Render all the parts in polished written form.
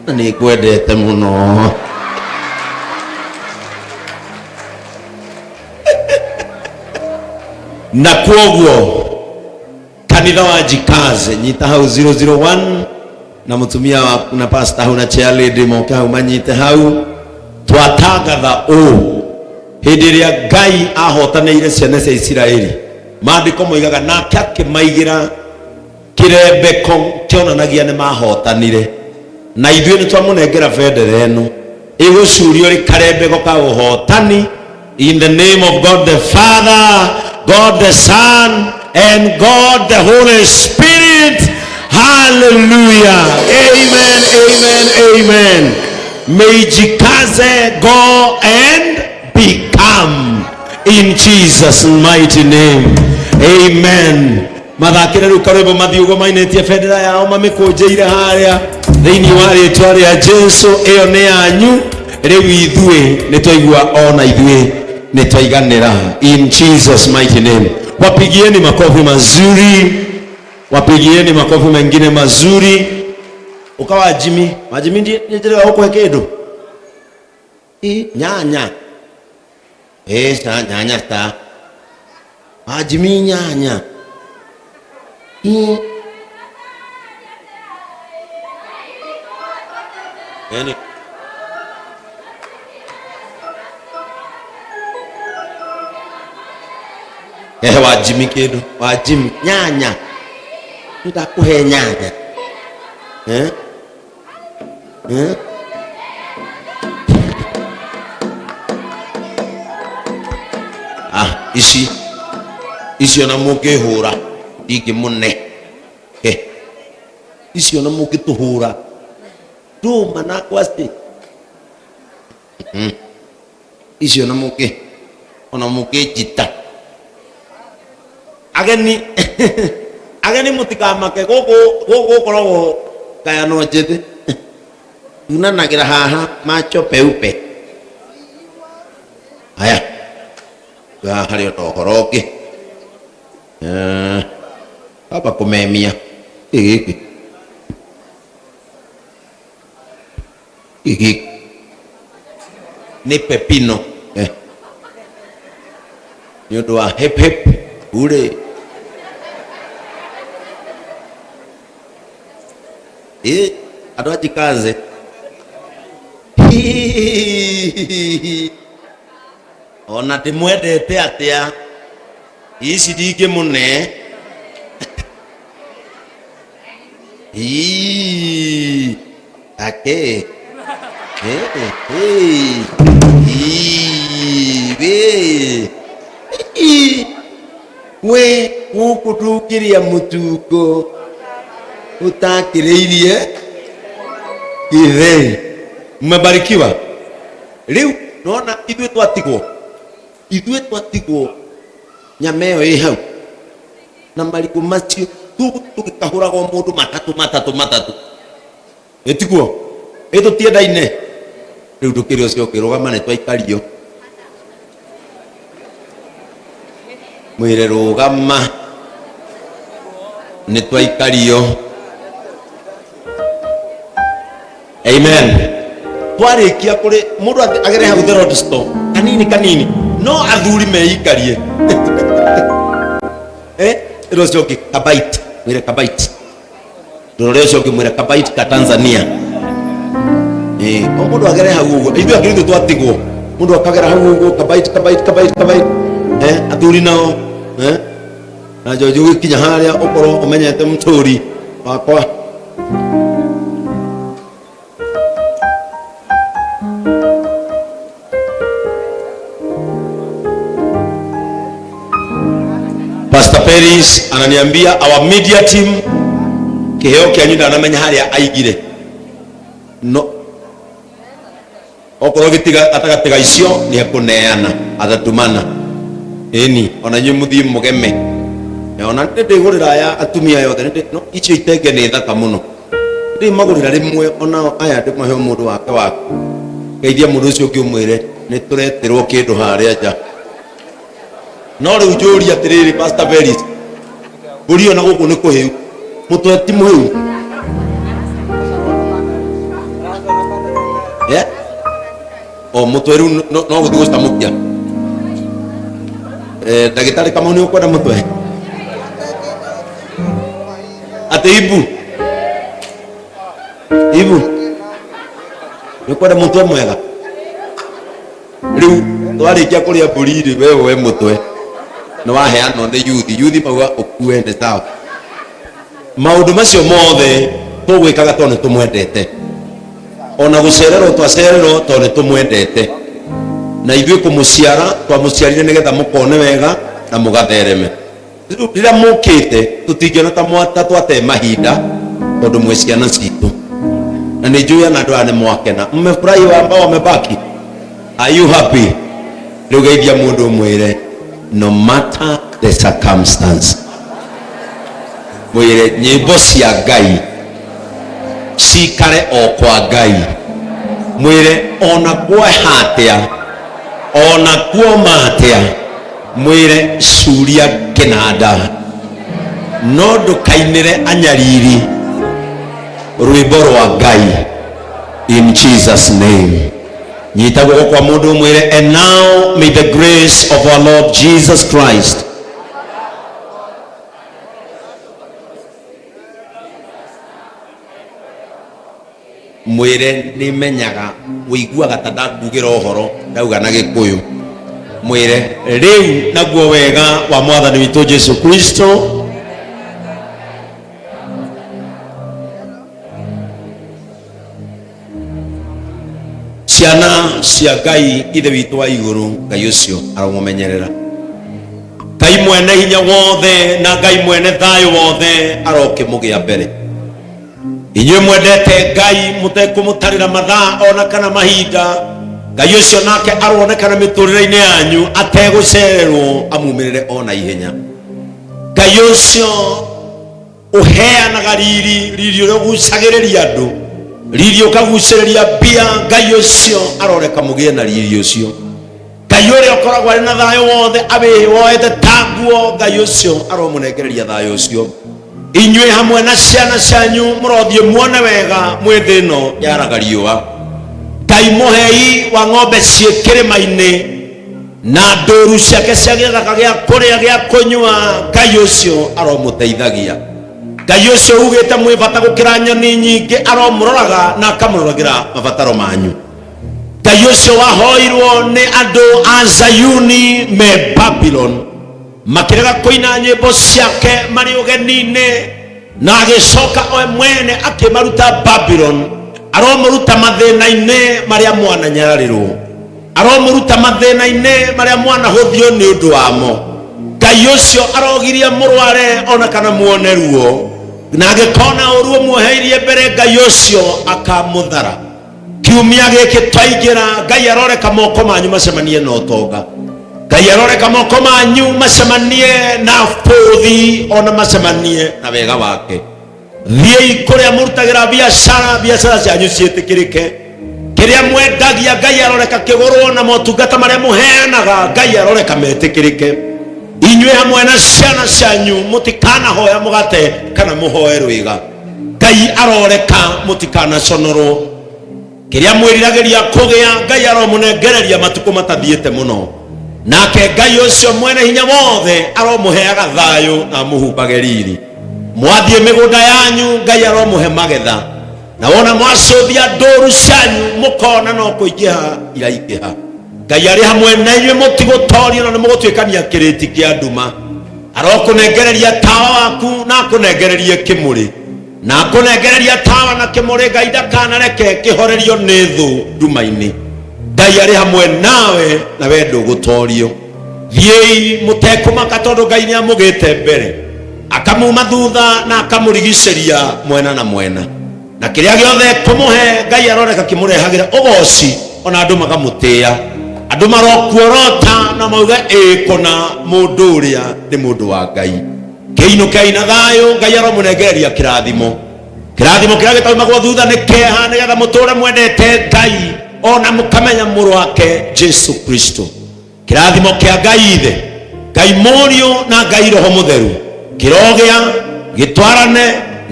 ni kwendete muno. Na kwoguo kanitha wajikaze, nyita hau 001 na mutumia waku na pastor hau na chair lady moke hau manyite hau. Twatangatha hindi ria Ngai ahotaneire ciana cia Isiraeli, maandiko moigaga nake akimaigira kirembeko kionanagia ni mahotanire, na ithuĩ nĩ twamunengera bendera ĩno ĩgũcurio ri karembeko ka ũhotani. In the name of God the Father, God the Son, and God the Holy Spirit. Hallelujah. Amen, amen, amen. May jikaze go and become in Jesus' mighty name. Amen. Mathakire ru karebo mathiugo mainetie bendera yao mamikũnjĩire harĩa thĩinĩ wa rĩtwa rĩa Jesũ. Ĩyo nĩ yanyu, rĩu ithuĩ nĩ twaigua ona ithuĩ nĩ twaiganĩra in Jesus mighty name. Wapigieni makofi mazuri, wapigieni makofi mengine mazuri. Ukawa Jimmy, Jimmy ndiye huko kĩndũ nyanya sa nyanya ta Jimmy nyanya yani wa Jimmy kĩndũ wa Jimmy nyanya nitakuhe nyanya icio na mũngĩhũra ingĩmũne icio na mũngĩtũhũra ndũma na kwasti icio na mũngĩ ona mũngĩnjita ageni mũtikamake gũkũ koragwo kayano njĩthĩ tunanagira haha macho peupe haya harĩ ũhoro hapa kumemia gĩkĩ nĩ pepino nĩ ũndũ wa hep hep ure andũ ajikaze ona ndimwendete atia ici ndingĩmũne ake we gũkũtũkĩria mũtuko utakĩrĩirie githeri. Mmebarikiwa. Leo naona ithuĩ twatigwo nyama ĩyo ĩ hau na marigũ macio tũgĩkahũragwo mũndũ matatũ ĩtiguo ĩtũtiendaine. Rĩu ndũkĩrĩ ũcio ũkĩrũgama nĩ twaikario mwĩre rũgama nĩ twaikario. Amen. Twarikia kuri mundu agere hau the road store kanini no athuri meikarie rozoki kabait mwire kabait rozoki mwire kabait ka Tanzania mundu agere hau ugo ithu akiri twatigwo mundu akagera hau ugo kabait athuri nao na jojo gikinya haria ukoro umenyete mturi wakwa. Pastor Peris ananiambia our media team kiheo kianyuda anamenya haria aigire no okoro gitiga atagatiga icio ni akuneana atatumana eni ona nyumuthi mugeme ona ndigurira ya atumia yothe no icio itenge ni thaka muno ndi magurira rimwe ona aya ndimahe mundu wake wake geithia mundu ucio kiumwire ni tureterwo kindu haria nja no riu njuri atiriri Pastor Peris burio na guku ni kuhiu mutwe ti muhiu o mutwe riu no guthi gustamukia ndagitari kama ni ukwenda mutwe ate ibu ni kwenda mutwe mwega riu twarikia kuria mburi wewe mutwe no waheanwo ni yuthi mauga ukue ni sawa. Maundu macio mothe tugwikaga tondu tumwendete, ona gucererwo twacererwo tondu tumwendete, na ithuĩ kumuciara twamuciarire nigetha mukone wega na mugathereme. Rĩrĩa mũkĩte tũtingĩona ta twate mahinda tondu mwĩ ciana citũ, na nĩ njũĩ na andũ aya nĩ mwakena. Mmefurahi ambao wamebaki? Are you happy? Rĩu geithia mũndũ mwĩre no matter the circumstance, mwĩre nyĩmbo cia Ngai cikare o kwa Ngai. Mwĩre ona kuoha atĩa, ona kuoma atĩa, mwĩre curia kĩnanda no ndũkainĩre anyariri rwĩmbo rwa Ngai. In Jesus name. Nyita guoko kwa mundu mwire, and now may the grace of our Lord Jesus Christ, mwire nimenyaga wiguaga ta ndakugira uhoro ndauga na Gikuyu, mwire riu naguo wega wa mwathani witu Jesu Kristo ciana cia Ngai ithe witu wa iguru, Ngai ucio aromumenyerera. Ngai mwene hinya wothe na Ngai mwene thayo wothe arokimugia mbere. Inyuĩ mwendete Ngai mutekumutarira mathaa ona kana mahinda, Ngai ucio nake aronekana miturire-ini yanyu ategucererwo amumirire ona ihenya. Ngai ucio uheanaga riri uria ugucagiriria andu, riri ukagucĩrĩria mbia. Ngai ucio aroreka mugie na riri ucio. Ngai uria ukoragwo ari na thayo wothe woete tanguo, Ngai ucio aromunengereria thayo ucio. Inyuĩ hamwe na ciana cianyu mũrothie muone wega mwĩ thĩ ĩno yaraga riũa. Ngai mũhei wa ng'ombe ciĩ kĩrĩma-inĩ na ndũũru ciake cia gĩthaka gĩa kũrĩa gĩa kũnyua, Ngai ucio aromũteithagia. Ngai ucio ugĩte mwĩ bata gũkĩra nyoni nyingĩ aromũroraga na akamũroragĩra mabataro manyu. Ngai ucio wahoirwo nĩ andũ a Zayuni me Babylon makĩrega kũina nyĩmbo ciake marĩ ũgeni-inĩ, na agĩcoka we mwene akĩmaruta Babylon. Aromũruta mathĩna-inĩ marĩa mwananyararĩrwo, aromũruta mathĩna-inĩ marĩa mwanahũthio nĩ ũndũ wamo. Ngai ucio arogirie mũrware ona kana muone ruo, na agĩkona ũruo muoheirie mbere, Ngai ucio akamũthara. Kiumia gĩkĩ twaingĩra, Ngai aroreka moko manyu macemanie na ũtonga, Ngai aroreka moko manyu macemanie na bũthi ona macemanie na wega wake. Thiĩi kũrĩa mũrutagĩra biacara cianyu ciĩtĩkĩrĩke. Kĩrĩa mwendagia Ngai aroreka kĩgũrwo, na motungata marĩa mũheanaga Ngai aroreka metĩkĩrĩke. Inyuĩ hamwe na ciana cianyu mutikanahoya mugate kana muhoe rwiga, Ngai aroreka mutikanaconorwo. Kĩrĩa mwĩriragĩria kũgĩa Ngai aromunengereria matuko matathiĩte mũno, nake Ngai ucio mwene hinya wothe aromũheaga thayũ na mũhumbage riri. Mwathiĩ mĩgũnda yanyu Ngai aromũhe magetha, na wona mwacũthia ndũũru cianyu mũkona no kũingĩha iraingĩha. Ngai arĩ hamwe na inyuĩ mũtigũtorio na mũgũtuĩkania kĩrĩti kĩa nduma. Arokũnengereria tawa waku na akũnengererie kĩmũrĩ, na akũnengereria tawa na kĩmũrĩ. Ngai ndakanareke kĩhorerio nĩ thũ nduma-inĩ. Ngai arĩ hamwe nawe na we ndũgũtorio. Thiĩi mũtekũmaka tondũ Ngai nĩamũgĩte mbere, akamuma thutha na akamũrigicĩria mwena na mwena, na kĩrĩa gĩothe kũmũhe Ngai aroreka kĩmũrehagĩra ũgoci, ona andũ makamũtĩĩa. Andũ marokuorota na mauga ĩkũna mũndũ ũrĩa nĩ mũndũ wa Ngai. Kĩinũkei na thayũ, Ngai aromũnengereria kĩrathimo. Kĩrathimo kĩrĩa gĩtaumagwo thutha nĩ kĩeha, nĩgetha mũtũũre mwendete Ngai ona mũkamenya mũrũ wake Jesu Kristo. Kĩrathimo kĩa Ngai ithe, Ngai mũriũ na Ngai roho mũtheru kĩrogĩa gĩtwarane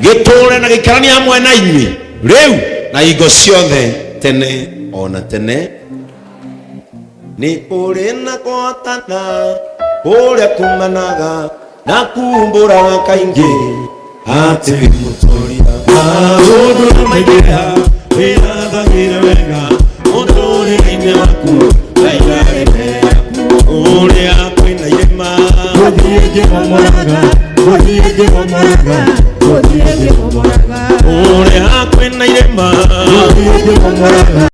gĩtũũre na gĩikaranie hamwe na inyuĩ rĩu na hingo ciothe tene ona tene. Ni uri na kotana uria kumanaga na kumburaga kaingi ati mutoria maundu maingiha wirathagire wega muturire-ini waku waigagire yaku uria kwina irima guthie ngigomoraga uria kwina irima guthie ngigomoraga